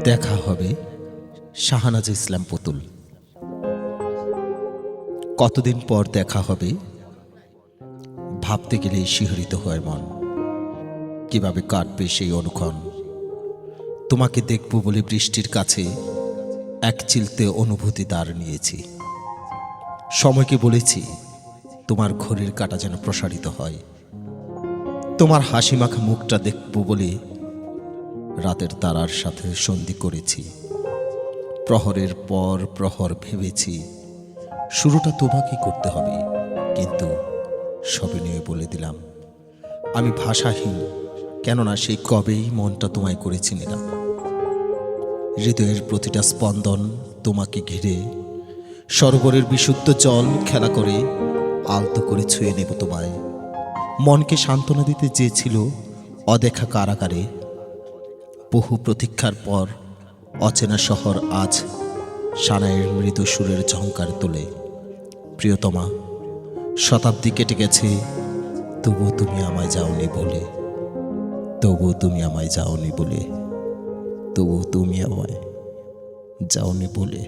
দেখা হবে শাহনাজ ইসলাম পুতুল। কতদিন পর দেখা হবে, ভাবতে গেলে শিহরিত হয় মন। কিভাবে কাটবে সেই অনুক্ষণ? তোমাকে দেখব বলে বৃষ্টির কাছে এক চিলতে অনুভূতি দাঁড় নিয়েছি। সময়কে বলেছি তোমার ঘড়ির কাঁটা যেন প্রসারিত হয়। তোমার হাসি মাখা মুখটা দেখব বলে রাতের তারার সাথে সন্ধি করেছি। প্রহরের পর প্রহর ভেবেছি শুরুটা তোমাকে করতে হবে, কিন্তু সবে নিয়ে বলে দিলাম আমি ভাষাহীন, কেননা সেই কবেই মনটা তোমায় করেছি নিলাম। হৃদয়ের প্রতিটা স্পন্দন তোমাকে ঘিরে, সরোবরের বিশুদ্ধ জল খেলা করে আলতো করে ছুঁয়ে নেব তোমায়। মনকে সান্ত্বনা দিতে চেয়েছিল অদেখা কারাগারে। বহু প্রতীক্ষার পর অচেনা শহর আজ সানাইয়ের মৃদু সুরের ঝংকার তোলে। প্রিয়তমা, শতাব্দী কেটে গেছে, তবুও তুমি আমায় যাওনি বলে, তবুও তুমি আমায় যাওনি বলে, তবুও তুমি আমায় যাওনি বলে।